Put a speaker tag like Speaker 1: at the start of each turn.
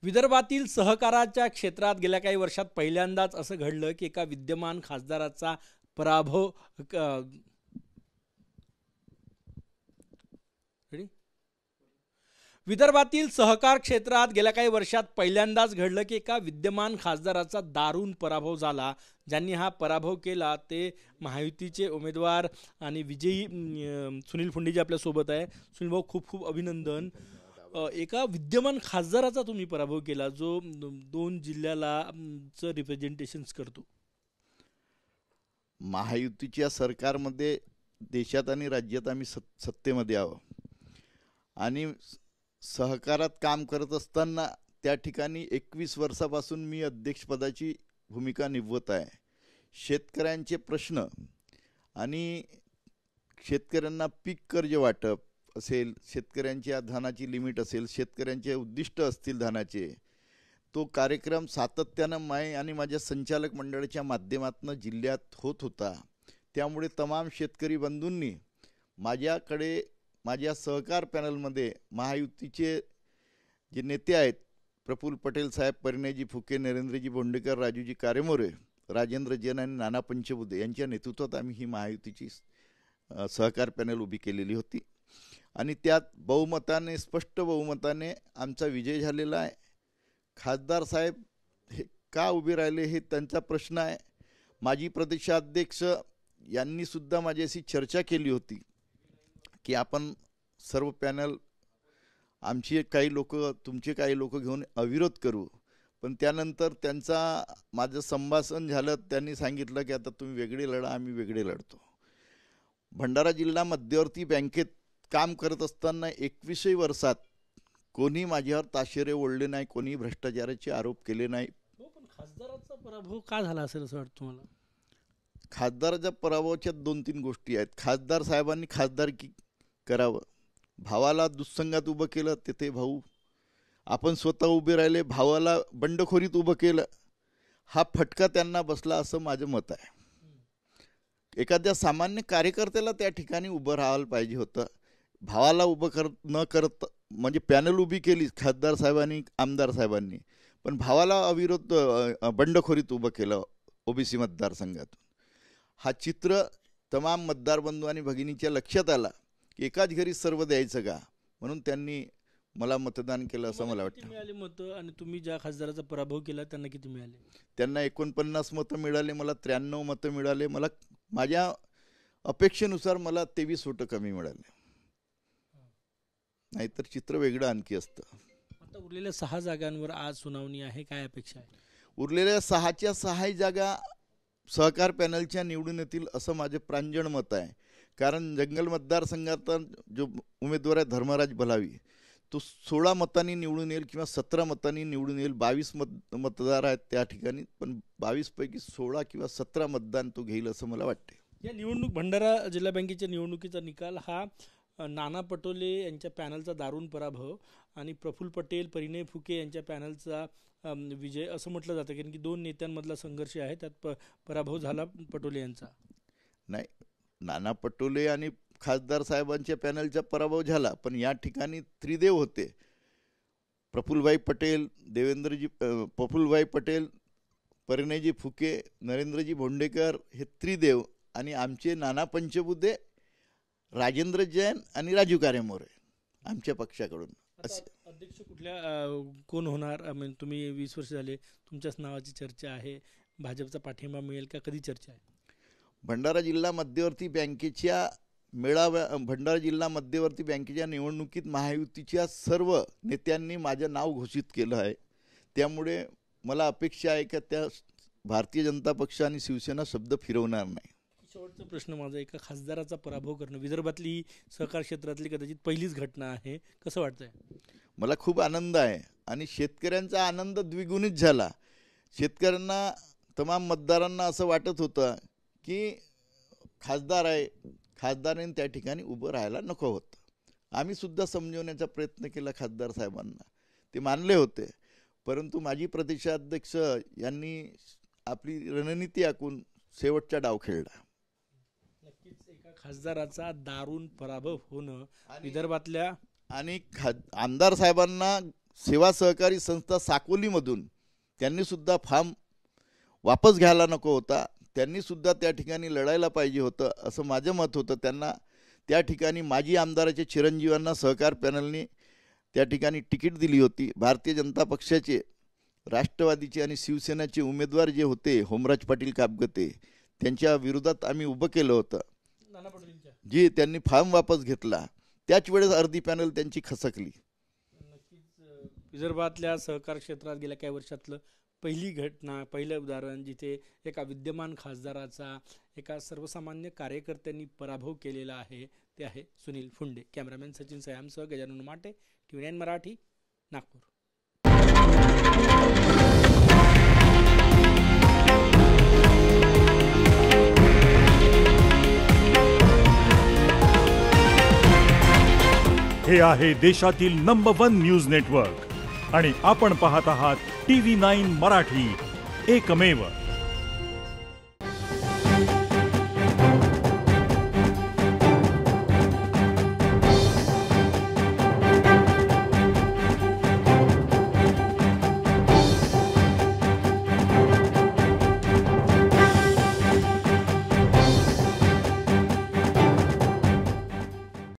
Speaker 1: विदर्भातील सहकाराच्या क्षेत्रात गेल्या काही वर्षात पहिल्यांदाच असं घडलं की एका विद्यमान खासदाराचा पराभव रेडी विदर्भातील सहकार क्षेत्रात गेल्या काही वर्षात पहिल्यांदाच घडलं की एका विद्यमान खासदाराचा दारुण पराभव झाला. ज्यांनी हा पराभव केला ते महायुतीचे उमेदवार आणि विजयी सुनील फुंडीजी आपल्यासोबत आहे. सुनील भाऊ, खूप खूप अभिनंदन. एका विद्यमान खासदाराचा तुम्ही पराभव केला जो 2 जिल्ह्याला रिप्रेझेंटेशन्स करतो.
Speaker 2: महायुतीच्या सरकारमध्ये देशात आणि राज्यात आम्ही सत्तेमध्ये आहोत आणि सहकारात काम करत असताना त्या ठिकाणी 21 वर्षापासून मी अध्यक्षपदाची भूमिका निभवत आहे. शेतकऱ्यांचे प्रश्न आणि शेतकऱ्यांना पीक कर्ज वाटप असेल, शेतकऱ्यांच्या धानाची लिमिट असेल, शेतकऱ्यांचे उद्दिष्ट असतील धानाचे, तो कार्यक्रम सातत्यानं आणि माझ्या संचालक मंडळाच्या माध्यमातून जिल्ह्यात होत होता. त्यामुळे तमाम शेतकरी बंधूंनी माझ्याकडे माझ्या सहकार पॅनलमध्ये महायुतीचे जे नेते आहेत प्रफुल्ल पटेल साहेब, परिणयजी फुके, नरेंद्रजी भोंडेकर, राजूजी कारेमोरे, राजेंद्र जैन आणि नाना पंचबुद्धे यांच्या नेतृत्वात आम्ही ही महायुतीची सहकार पॅनल उभी केलेली होती आणि त्यात बहुमताने, स्पष्ट बहुमताने आमचा विजय झालेला आहे. खासदार साहेब हे का उभे राहिले हे त्यांचा प्रश्न आहे. माजी प्रदेशाध्यक्ष यांनीसुद्धा माझ्याशी चर्चा केली होती की आपण सर्व पॅनल आमची काही लोक, तुमचे काही लोक घेऊन अविरोध करू. पण त्यानंतर त्यांचा माझं संभाषण झालं. त्यांनी सांगितलं की आता तुम्ही वेगळे लढा, आम्ही वेगळे लढतो. भंडारा जिल्हा मध्यवर्ती बँकेत काम करत असताना 21 वर्षात कोणी माझ्यावर ताशेरे ओढले नाही, कोणी भ्रष्टाचाराचे आरोप केले नाही.
Speaker 1: पण खासदाराचा पराभव का झाला असेल असं वाटतं तुम्हाला?
Speaker 2: खासदाराच्या पराभवाच्या 2-3 गोष्टी आहेत. खासदार साहेबांनी खासदारकी करावं, भावाला दुःसंगात उभं केलं, तेथे भाऊ आपण स्वतः उभे राहिले, भावाला बंडखोरीत उभं केलं, हा फटका त्यांना बसला असं माझं मत आहे. एखाद्या सामान्य कार्यकर्त्याला त्या ठिकाणी उभं राहायला पाहिजे होतं. भावाला उभं न करत म्हणजे पॅनल उभी केली खासदार साहेबांनी, आमदार साहेबांनी, पण भावाला अविरोध बंडखोरीत उभं केलं ओबीसी मतदारसंघातून. हा चित्र तमाम मतदार बंधू आणि भगिनीच्या लक्षात आला की एकाच घरी सर्व द्यायचं का, म्हणून त्यांनी मला मतदान केलं असं मला वाटतं.
Speaker 1: मिळाले मतं आणि तुम्ही ज्या खासदाराचा पराभव केला त्यांना किती मिळाले?
Speaker 2: त्यांना 49 मतं मिळाले, मला 93 मतं मिळाले. मला माझ्या अपेक्षेनुसार मला 23 वोटं कमी मिळाले, नाहीतर चित्र वेगळं आणखी असतं.
Speaker 1: आता उरलेल्या 6 जागांवर आज सुनावणी आहे, काय अपेक्षा आहे?
Speaker 2: उरलेल्या 6च्या 6 जागा सहकार पॅनलच्या निवडून येतील असं माझे प्रांजळ मत आहे. कारण जंगल मतदारसंघात जो उमेदवार आहे धर्मराज भलावी, तो 16 मतांनी निवडून येईल किंवा 17 मतांनी निवडून येईल. 22 मतदार आहेत त्या ठिकाणी, पण 22 पैकी 16 किंवा 17 मतदान तो घेईल असं मला वाटते.
Speaker 1: या निवडणूक भंडारा जिल्हा बँकेच्या निवडणुकीचा निकाल हा नाना पटोले यांच्या पॅनलचा दारुण पराभव आणि प्रफुल्ल पटेल, परिणय फुके यांच्या पॅनलचा विजय असं म्हटलं जातं, कारण की 2 नेत्यांमधला संघर्ष आहे, त्यात पराभव झाला पटोले यांचा.
Speaker 2: नाही, नाना पटोले आणि खासदार साहेबांच्या पॅनलचा पराभव झाला, पण या ठिकाणी त्रिदेव होते. प्रफुल्लभाई पटेल, प्रफुल्लभाई पटेल, परिणयजी फुके, नरेंद्रजी भोंडेकर हे त्रिदेव आणि आमचे नाना पंचबुद्धे, राजेंद्र जैन आणि राजू कारेमोरे आमच्या पक्षाकडून.
Speaker 1: अध्यक्ष कोण होणार? तुम्ही 20 वर्ष झाले, तुमच्याच नावाची चर्चा आहे, भाजपचा पाठिंबा मिळेल का, कधी चर्चा आहे?
Speaker 2: भंडारा जिल्हा मध्यवर्ती बँकेच्या भंडारा जिल्हा मध्यवर्ती बँकेच्या निवडणुकीत महायुतीच्या सर्व नेत्यांनी माझं नाव घोषित केलं आहे. त्यामुळे मला अपेक्षा आहे की त्या भारतीय जनता पक्ष आणि शिवसेना शब्द फिरवणार नाही.
Speaker 1: शेवटचा प्रश्न माझा, एका खासदाराचा पराभव करणं विदर्भातली सहकार क्षेत्रातली कदाचित पहिलीच घटना आहे, कसं वाटतंय?
Speaker 2: मला खूप आनंद आहे आणि शेतकऱ्यांचा आनंद द्विगुणित झाला. शेतकऱ्यांना, तमाम मतदारांना असं वाटत होतं की खासदार आहे, खासदारांनी त्या ठिकाणी उभं राहायला नको होतं. आम्ही सुद्धा समजवण्याचा प्रयत्न केला खासदार साहेबांना, ते मानले होते, परंतु माजी प्रदेशाध्यक्ष यांनी आपली रणनीती आखून शेवटचा डाव खेळला.
Speaker 1: नक्कीच एका खासदाराचा दारुण पराभव होणं विदर्भातल्या
Speaker 2: आणि आमदार साहेबांना सेवा सहकारी संस्था साकोलीमधून त्यांनीसुद्धा फॉर्म वापस घ्यायला नको होता, त्यांनीसुद्धा त्या ठिकाणी लढायला पाहिजे होतं असं माझं मत होतं. त्यांना त्या ठिकाणी माजी आमदाराचे चिरंजीवांना सहकार पॅनलने त्या ठिकाणी तिकीट दिली होती. भारतीय जनता पक्षाचे, राष्ट्रवादीचे आणि शिवसेनेचे उमेदवार जे होते होमराज पाटील कापगते, त्यांच्या विरोधात आम्ही उभं केलं होतं. जी त्यांनी फॉर्म वापस घेतला, त्याच वेळेस अर्धी पॅनल त्यांची खसकली.
Speaker 1: विदर्भातल्या सहकार क्षेत्रात गेल्या काही वर्षातलं पहिली घटना, पहिलं उदाहरण जिथे एका विद्यमान खासदाराचा एका सर्वसामान्य कार्यकर्त्यांनी पराभव केलेला आहे ते आहे सुनील फुंडे. कॅमेरामॅन सचिन सयामसह गजानन माटे, TV9 मराठी, नागपूर.
Speaker 3: हे आहे देशातील नंबर 1 न्यूज नेटवर्क आणि आपण पाहत आहात TV9 मराठी, एकमेव.